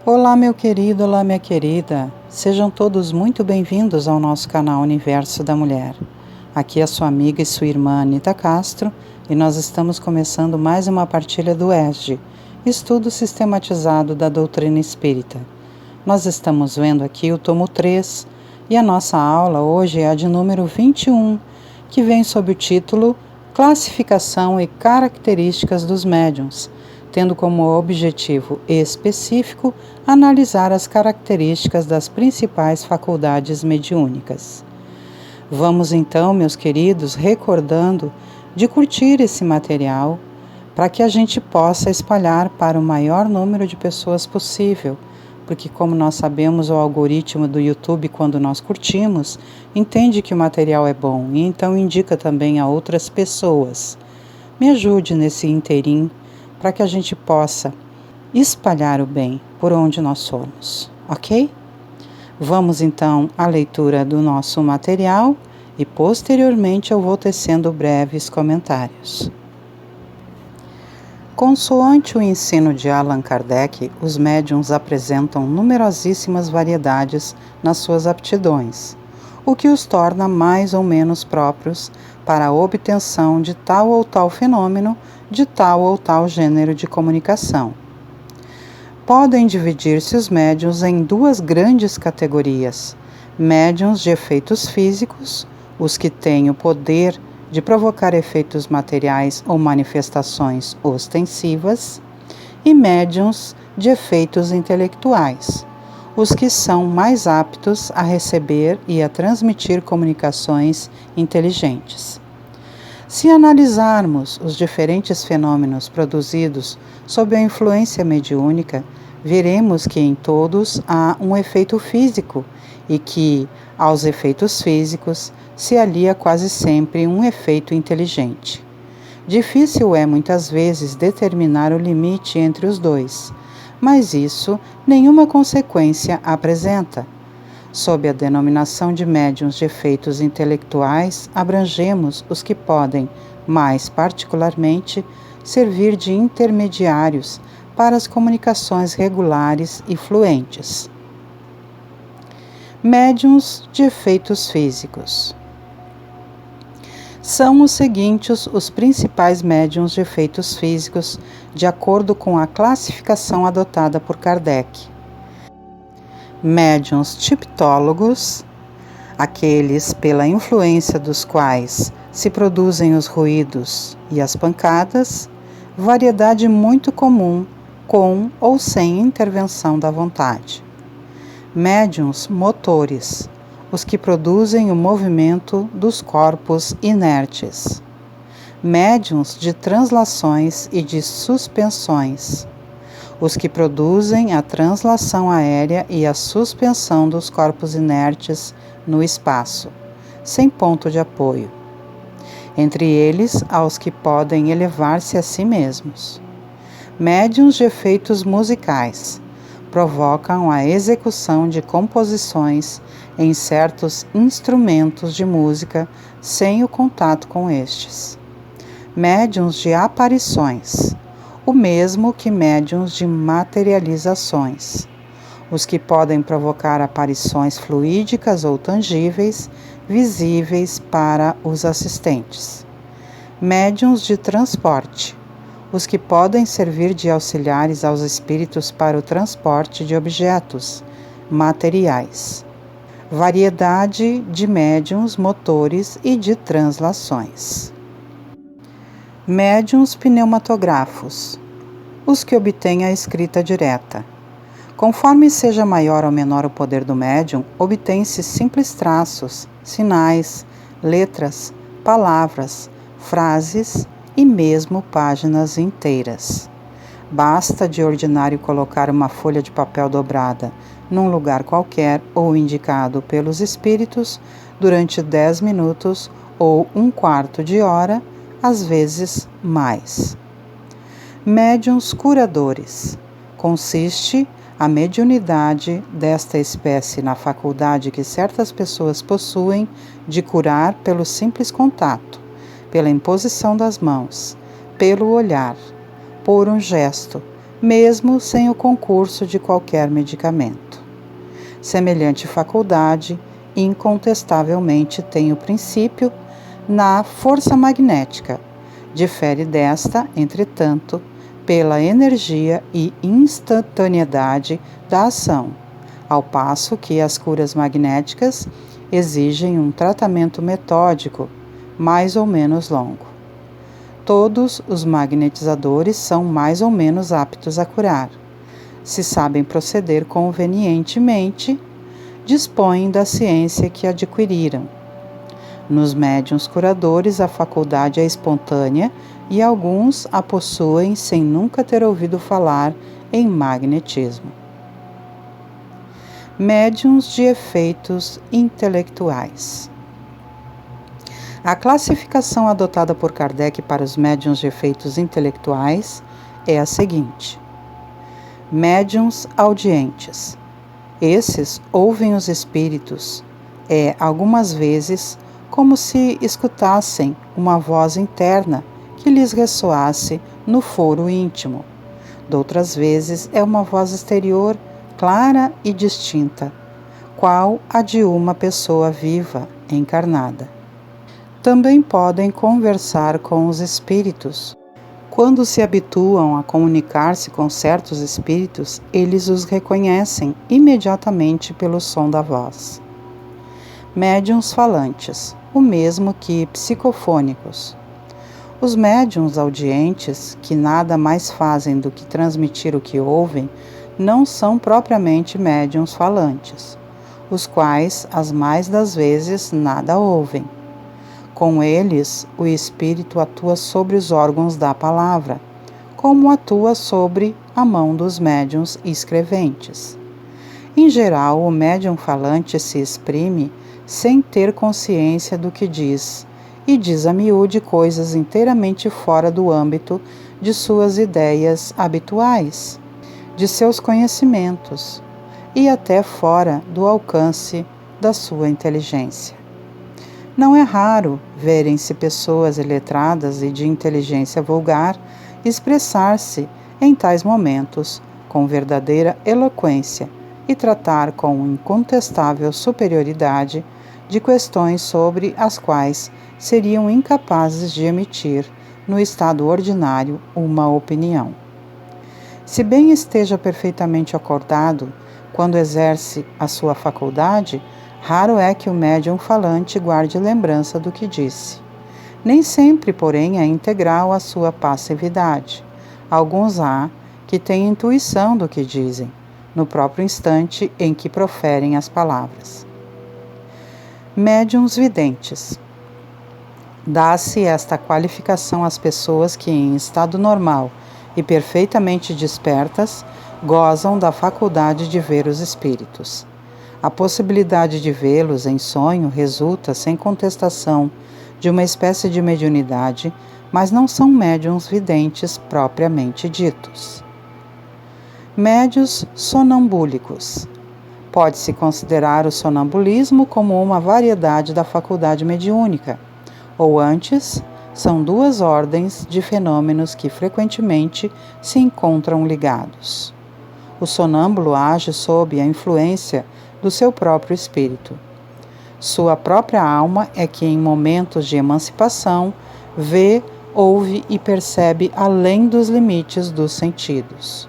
Olá, meu querido, olá, minha querida. Sejam todos muito bem-vindos ao nosso canal Universo da Mulher. Aqui é a sua amiga e sua irmã Anita Castro e nós estamos começando mais uma partilha do ESG, Estudo Sistematizado da Doutrina Espírita. Nós estamos vendo aqui o tomo 3 e a nossa aula hoje é a de número 21, que vem sob o título Classificação e Características dos Médiuns, tendo como objetivo específico analisar as características das principais faculdades mediúnicas. Vamos então, meus queridos, recordando de curtir esse material para que a gente possa espalhar para o maior número de pessoas possível, porque como nós sabemos, o algoritmo do YouTube, quando nós curtimos, entende que o material é bom e então indica também a outras pessoas. Me ajude nesse interim para que a gente possa espalhar o bem por onde nós formos, ok? Vamos então à leitura do nosso material e posteriormente eu vou tecendo breves comentários. Consoante o ensino de Allan Kardec, os médiuns apresentam numerosíssimas variedades nas suas aptidões, o que os torna mais ou menos próprios para a obtenção de tal ou tal fenômeno, de tal ou tal gênero de comunicação. Podem dividir-se os médiuns em duas grandes categorias: médiuns de efeitos físicos, os que têm o poder de provocar efeitos materiais ou manifestações ostensivas, e médiuns de efeitos intelectuais, os que são mais aptos a receber e a transmitir comunicações inteligentes. Se analisarmos os diferentes fenômenos produzidos sob a influência mediúnica, veremos que em todos há um efeito físico e que, aos efeitos físicos, se alia quase sempre um efeito inteligente. Difícil é muitas vezes determinar o limite entre os dois, mas isso nenhuma consequência apresenta. Sob a denominação de médiuns de efeitos intelectuais, abrangemos os que podem, mais particularmente, servir de intermediários para as comunicações regulares e fluentes. Médiuns de efeitos físicos. São os seguintes os principais médiuns de efeitos físicos, de acordo com a classificação adotada por Kardec. Médiuns tiptólogos, aqueles pela influência dos quais se produzem os ruídos e as pancadas, variedade muito comum, com ou sem intervenção da vontade. Médiuns motores, os que produzem o movimento dos corpos inertes. Médiuns de translações e de suspensões, os que produzem a translação aérea e a suspensão dos corpos inertes no espaço, sem ponto de apoio. Entre eles, há os que podem elevar-se a si mesmos. Médiuns de efeitos musicais, provocam a execução de composições em certos instrumentos de música sem o contato com estes. Médiuns de aparições, o mesmo que médiuns de materializações, os que podem provocar aparições fluídicas ou tangíveis, visíveis para os assistentes. Médiuns de transporte, os que podem servir de auxiliares aos espíritos para o transporte de objetos materiais. Variedade de médiuns motores e de translações. Médiuns pneumatográficos, os que obtêm a escrita direta. Conforme seja maior ou menor o poder do médium, obtém-se simples traços, sinais, letras, palavras, frases e mesmo páginas inteiras. Basta de ordinário colocar uma folha de papel dobrada num lugar qualquer ou indicado pelos espíritos durante 10 minutos ou um quarto de hora, às vezes mais. Médiuns curadores. Consiste a mediunidade desta espécie na faculdade que certas pessoas possuem de curar pelo simples contato, pela imposição das mãos, pelo olhar, por um gesto, mesmo sem o concurso de qualquer medicamento. Semelhante faculdade, incontestavelmente, tem o princípio na força magnética. Difere desta, entretanto, pela energia e instantaneidade da ação, ao passo que as curas magnéticas exigem um tratamento metódico, mais ou menos longo. Todos os magnetizadores são mais ou menos aptos a curar. Se sabem proceder convenientemente, dispõem da ciência que adquiriram. Nos médiuns curadores, a faculdade é espontânea e alguns a possuem sem nunca ter ouvido falar em magnetismo. Médiuns de efeitos intelectuais. A classificação adotada por Kardec para os médiuns de efeitos intelectuais é a seguinte: médiuns audientes. Esses ouvem os espíritos, algumas vezes, como se escutassem uma voz interna que lhes ressoasse no foro íntimo. Doutras vezes é uma voz exterior, clara e distinta, qual a de uma pessoa viva, encarnada. Também podem conversar com os espíritos. Quando se habituam a comunicar-se com certos espíritos, eles os reconhecem imediatamente pelo som da voz. Médiuns falantes, o mesmo que psicofônicos. Os médiuns audientes, que nada mais fazem do que transmitir o que ouvem, não são propriamente médiuns falantes, os quais, as mais das vezes, nada ouvem. Com eles, o espírito atua sobre os órgãos da palavra, como atua sobre a mão dos médiuns escreventes. Em geral, o médium falante se exprime sem ter consciência do que diz, e diz a miúde coisas inteiramente fora do âmbito de suas ideias habituais, de seus conhecimentos, e até fora do alcance da sua inteligência. Não é raro verem-se pessoas iletradas e de inteligência vulgar expressar-se em tais momentos com verdadeira eloquência e tratar com incontestável superioridade de questões sobre as quais seriam incapazes de emitir, no estado ordinário, uma opinião. Se bem esteja perfeitamente acordado quando exerce a sua faculdade, raro é que o médium falante guarde lembrança do que disse. Nem sempre, porém, é integral a sua passividade. Alguns há que têm intuição do que dizem, no próprio instante em que proferem as palavras. Médiuns videntes. Dá-se esta qualificação às pessoas que, em estado normal e perfeitamente despertas, gozam da faculdade de ver os espíritos. A possibilidade de vê-los em sonho resulta, sem contestação, de uma espécie de mediunidade, mas não são médiuns videntes propriamente ditos. Médiuns sonambúlicos. Pode-se considerar o sonambulismo como uma variedade da faculdade mediúnica, ou antes, são duas ordens de fenômenos que frequentemente se encontram ligados. O sonâmbulo age sob a influência do seu próprio espírito. Sua própria alma é que, em momentos de emancipação, vê, ouve e percebe além dos limites dos sentidos.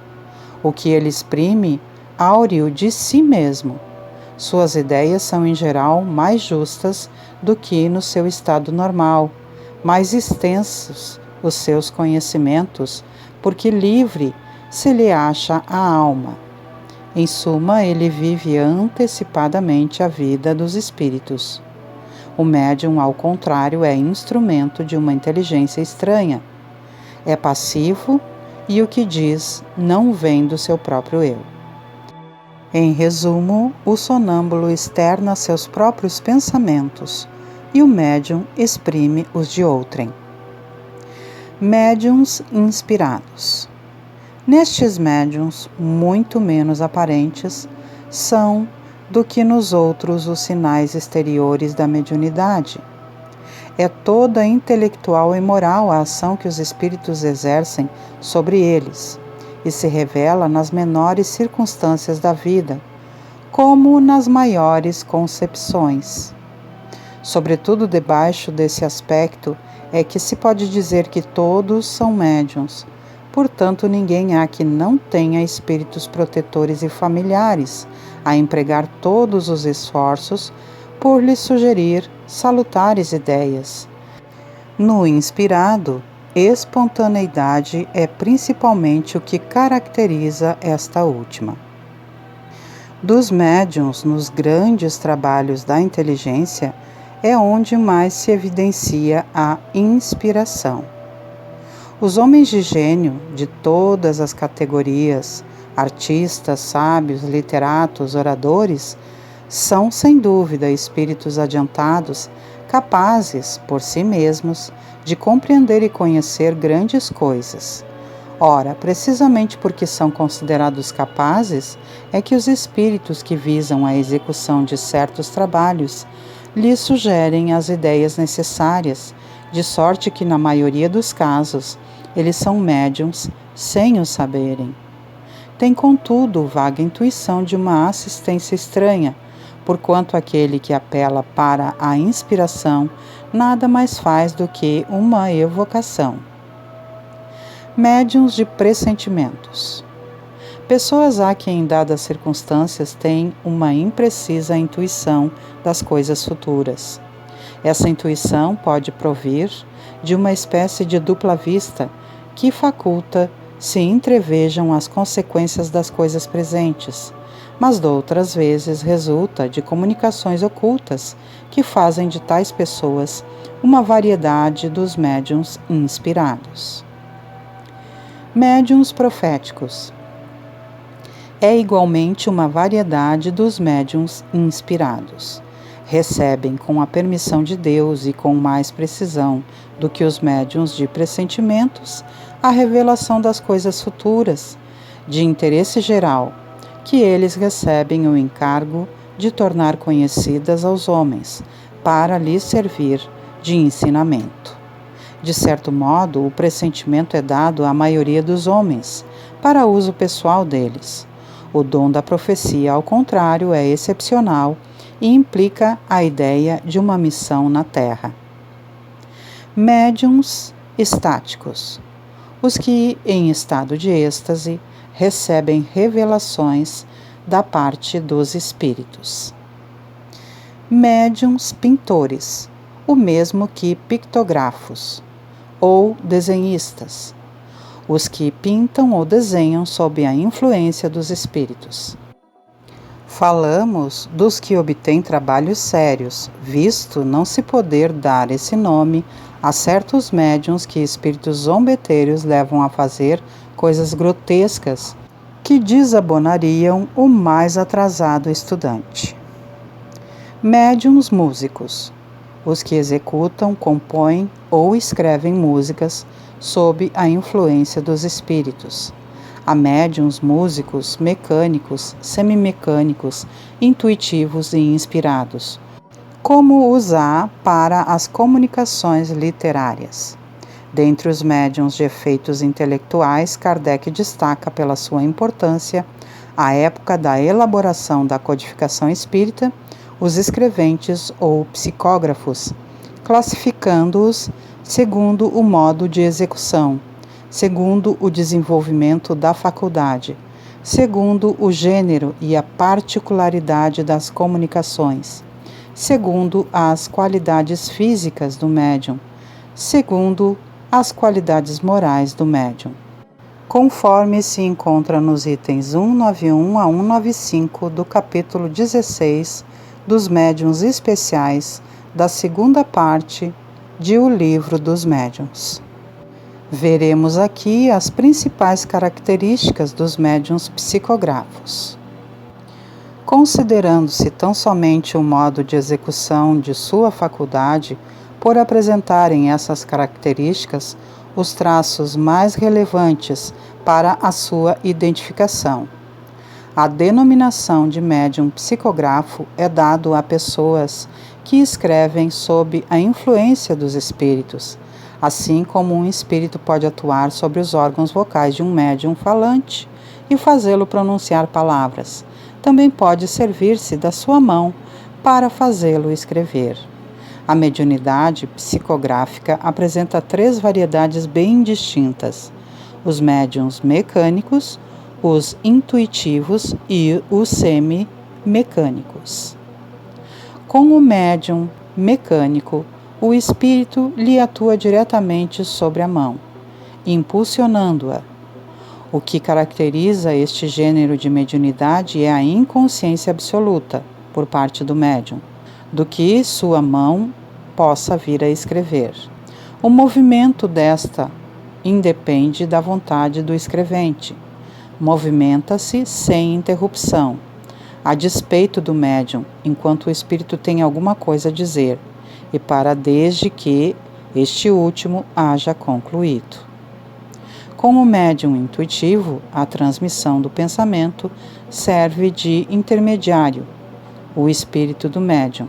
O que ele exprime, áureo de si mesmo. Suas ideias são, em geral, mais justas do que no seu estado normal, mais extensos os seus conhecimentos, porque livre se lhe acha a alma. Em suma, ele vive antecipadamente a vida dos espíritos. O médium, ao contrário, é instrumento de uma inteligência estranha. É passivo e o que diz não vem do seu próprio eu. Em resumo, o sonâmbulo externa seus próprios pensamentos e o médium exprime os de outrem. Médiuns inspirados. Nestes médiuns, muito menos aparentes, são do que nos outros os sinais exteriores da mediunidade. É toda intelectual e moral a ação que os espíritos exercem sobre eles, e se revela nas menores circunstâncias da vida, como nas maiores concepções. Sobretudo debaixo desse aspecto é que se pode dizer que todos são médiuns, portanto ninguém há que não tenha espíritos protetores e familiares a empregar todos os esforços por lhe sugerir salutares ideias. No inspirado, espontaneidade é principalmente o que caracteriza esta última. Dos médiuns nos grandes trabalhos da inteligência é onde mais se evidencia a inspiração. Os homens de gênio de todas as categorias, artistas, sábios, literatos, oradores, são sem dúvida espíritos adiantados, capazes, por si mesmos, de compreender e conhecer grandes coisas. Ora, precisamente porque são considerados capazes, é que os espíritos que visam a execução de certos trabalhos lhes sugerem as ideias necessárias, de sorte que, na maioria dos casos, eles são médiuns sem o saberem. Tem, contudo, vaga intuição de uma assistência estranha, porquanto aquele que apela para a inspiração nada mais faz do que uma evocação. Médiuns de pressentimentos. Pessoas há que, em dadas circunstâncias, têm uma imprecisa intuição das coisas futuras. Essa intuição pode provir de uma espécie de dupla vista que faculta se entrevejam as consequências das coisas presentes, mas doutras vezes resulta de comunicações ocultas que fazem de tais pessoas uma variedade dos médiuns inspirados. Médiuns proféticos. É igualmente uma variedade dos médiuns inspirados. Recebem com a permissão de Deus e com mais precisão do que os médiuns de pressentimentos a revelação das coisas futuras, de interesse geral, que eles recebem o encargo de tornar conhecidas aos homens, para lhes servir de ensinamento. De certo modo, o pressentimento é dado à maioria dos homens, para uso pessoal deles. O dom da profecia, ao contrário, é excepcional e implica a ideia de uma missão na Terra. Médiuns estáticos. Os que, em estado de êxtase, recebem revelações da parte dos espíritos. Médiuns pintores, o mesmo que pictógrafos, ou desenhistas, os que pintam ou desenham sob a influência dos espíritos. Falamos dos que obtêm trabalhos sérios, visto não se poder dar esse nome a certos médiuns que espíritos zombeteiros levam a fazer coisas grotescas que desabonariam o mais atrasado estudante. Médiuns músicos, os que executam, compõem ou escrevem músicas sob a influência dos espíritos. Há médiuns músicos, mecânicos, semimecânicos, intuitivos e inspirados, como os há para as comunicações literárias. Dentre os médiuns de efeitos intelectuais, Kardec destaca pela sua importância a época da elaboração da codificação espírita, os escreventes ou psicógrafos, classificando-os segundo o modo de execução, segundo o desenvolvimento da faculdade, segundo o gênero e a particularidade das comunicações, segundo as qualidades físicas do médium, segundo as qualidades morais do médium, conforme se encontra nos itens 191 a 195 do capítulo 16 dos médiuns especiais da segunda parte de O Livro dos Médiuns. Veremos aqui as principais características dos médiuns psicógrafos. Considerando-se tão somente o modo de execução de sua faculdade, por apresentarem essas características, os traços mais relevantes para a sua identificação. A denominação de médium psicógrafo é dado a pessoas que escrevem sob a influência dos espíritos, Assim como um espírito pode atuar sobre os órgãos vocais de um médium falante e fazê-lo pronunciar palavras, também pode servir-se da sua mão para fazê-lo escrever. A mediunidade psicográfica apresenta 3 variedades bem distintas: os médiuns mecânicos, os intuitivos e os semi-mecânicos. Com o médium mecânico, o espírito lhe atua diretamente sobre a mão, impulsionando-a. O que caracteriza este gênero de mediunidade é a inconsciência absoluta, por parte do médium, do que sua mão possa vir a escrever. O movimento desta independe da vontade do escrevente. Movimenta-se sem interrupção, a despeito do médium, enquanto o espírito tem alguma coisa a dizer, e para desde que este último haja concluído. Com o médium intuitivo, a transmissão do pensamento serve de intermediário, o espírito do médium.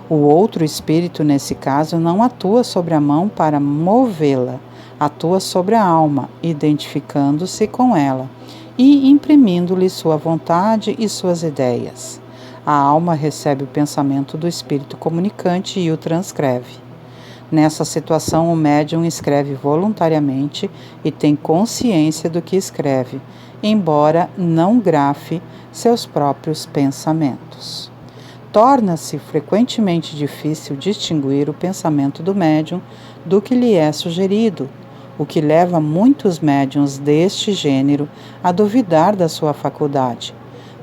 O outro espírito, nesse caso, não atua sobre a mão para movê-la, atua sobre a alma, identificando-se com ela e imprimindo-lhe sua vontade e suas ideias. A alma recebe o pensamento do espírito comunicante e o transcreve. Nessa situação, o médium escreve voluntariamente e tem consciência do que escreve, embora não grafe seus próprios pensamentos. Torna-se frequentemente difícil distinguir o pensamento do médium do que lhe é sugerido, o que leva muitos médiuns deste gênero a duvidar da sua faculdade.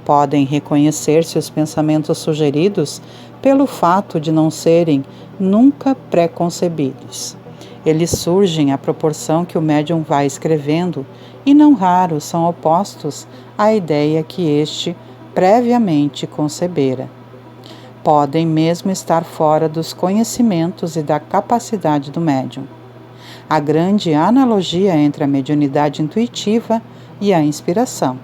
Podem reconhecer-se os pensamentos sugeridos pelo fato de não serem nunca pré-concebidos. Eles surgem à proporção que o médium vai escrevendo e não raros são opostos à ideia que este previamente concebera. Podem mesmo estar fora dos conhecimentos e da capacidade do médium. Há grande analogia entre a mediunidade intuitiva e a inspiração.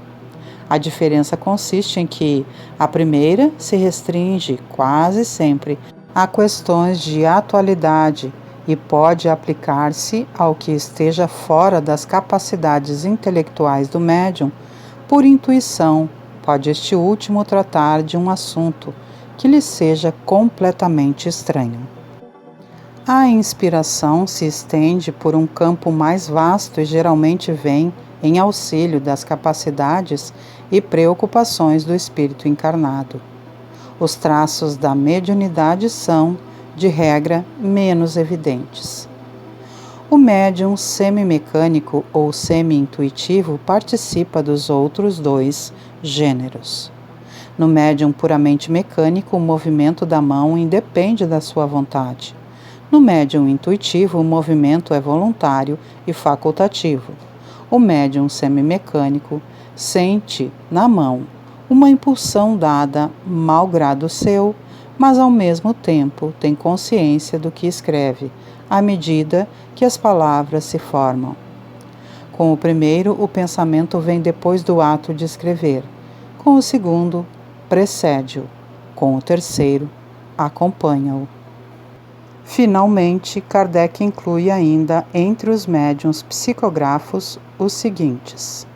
A diferença consiste em que a primeira se restringe quase sempre a questões de atualidade e pode aplicar-se ao que esteja fora das capacidades intelectuais do médium. Por intuição, pode este último tratar de um assunto que lhe seja completamente estranho. A inspiração se estende por um campo mais vasto e geralmente vem em auxílio das capacidades e preocupações do espírito encarnado. Os traços da mediunidade são, de regra, menos evidentes. O médium semimecânico ou semi-intuitivo participa dos outros 2 gêneros. No médium puramente mecânico, o movimento da mão independe da sua vontade. No médium intuitivo, o movimento é voluntário e facultativo. O médium semimecânico sente na mão uma impulsão dada malgrado seu, mas ao mesmo tempo tem consciência do que escreve, à medida que as palavras se formam. Com o primeiro, o pensamento vem depois do ato de escrever. Com o segundo, precede-o. Com o terceiro, acompanha-o. Finalmente, Kardec inclui ainda entre os médiuns psicógrafos os seguintes: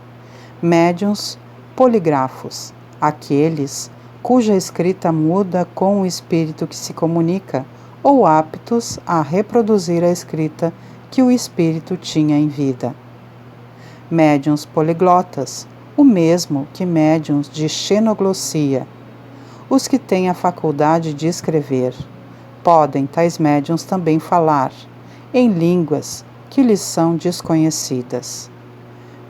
médiuns poligrafos, aqueles cuja escrita muda com o espírito que se comunica, ou aptos a reproduzir a escrita que o espírito tinha em vida. Médiuns poliglotas, o mesmo que médiuns de xenoglossia, os que têm a faculdade de escrever. Podem tais médiuns também falar em línguas que lhes são desconhecidas.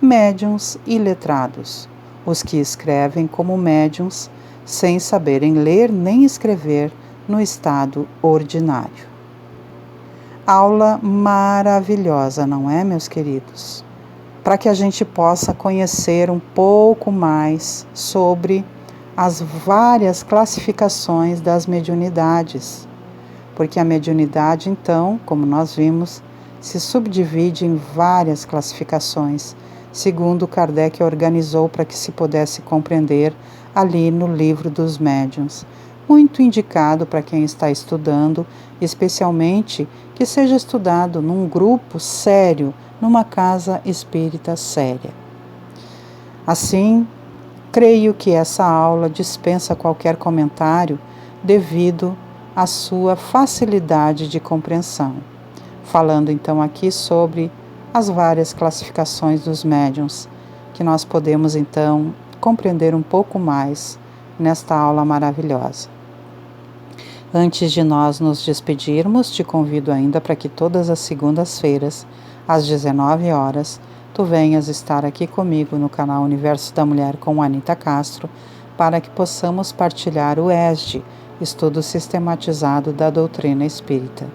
Médiuns iletrados, os que escrevem como médiuns sem saberem ler nem escrever no estado ordinário. Aula maravilhosa, não é, meus queridos? Para que a gente possa conhecer um pouco mais sobre as várias classificações das mediunidades. Porque a mediunidade, então, como nós vimos, se subdivide em várias classificações, segundo Kardec organizou para que se pudesse compreender ali no Livro dos Médiuns, muito indicado para quem está estudando, especialmente que seja estudado num grupo sério, numa casa espírita séria. Assim, creio que essa aula dispensa qualquer comentário devido à sua facilidade de compreensão. Falando então aqui sobre as várias classificações dos médiuns, que nós podemos então compreender um pouco mais nesta aula maravilhosa. Antes de nós nos despedirmos, te convido ainda para que todas as segundas-feiras, às 19 horas, tu venhas estar aqui comigo no canal Universo da Mulher com Anita Castro, para que possamos partilhar o ESD, Estudo Sistematizado da Doutrina Espírita.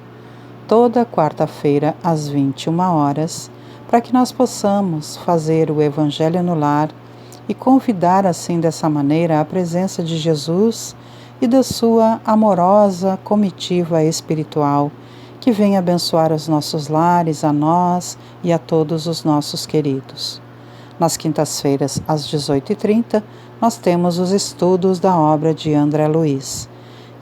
Toda quarta-feira, às 21 horas, para que nós possamos fazer o Evangelho no lar e convidar assim dessa maneira a presença de Jesus e da sua amorosa comitiva espiritual, que venha abençoar os nossos lares, a nós e a todos os nossos queridos. Nas quintas-feiras, às 18h30, nós temos os estudos da obra de André Luiz.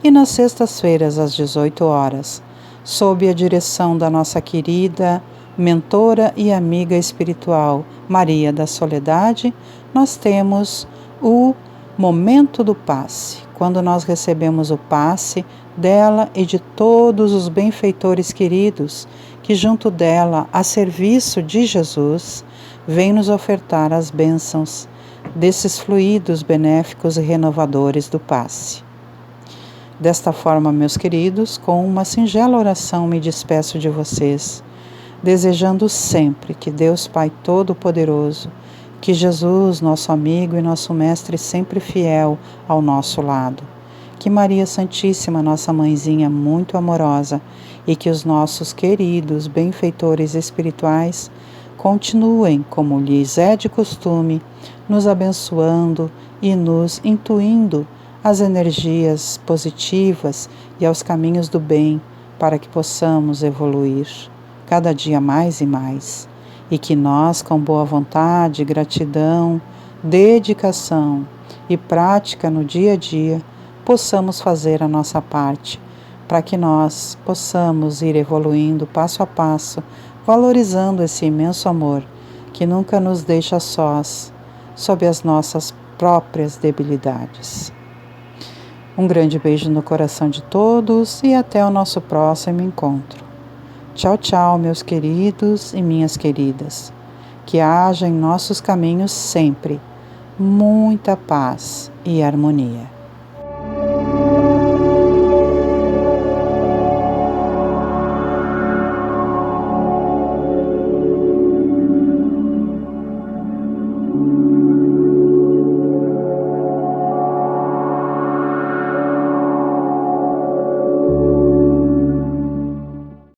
E nas sextas-feiras, às 18 horas, sob a direção da nossa querida mentora e amiga espiritual Maria da Soledade, nós temos o Momento do Passe, quando nós recebemos o passe dela e de todos os benfeitores queridos que junto dela, a serviço de Jesus, vem nos ofertar as bênçãos desses fluidos benéficos e renovadores do passe. Desta forma, meus queridos, com uma singela oração me despeço de vocês, desejando sempre que Deus Pai Todo-Poderoso, que Jesus, nosso amigo e nosso mestre sempre fiel ao nosso lado, que Maria Santíssima, nossa mãezinha muito amorosa, e que os nossos queridos benfeitores espirituais continuem, como lhes é de costume, nos abençoando e nos intuindo as energias positivas e aos caminhos do bem, para que possamos evoluir cada dia mais e mais, e que nós, com boa vontade, gratidão, dedicação e prática no dia a dia, possamos fazer a nossa parte, para que nós possamos ir evoluindo passo a passo, valorizando esse imenso amor que nunca nos deixa sós, sob as nossas próprias debilidades. Um grande beijo no coração de todos e até o nosso próximo encontro. Tchau, tchau, meus queridos e minhas queridas. Que haja em nossos caminhos sempre muita paz e harmonia.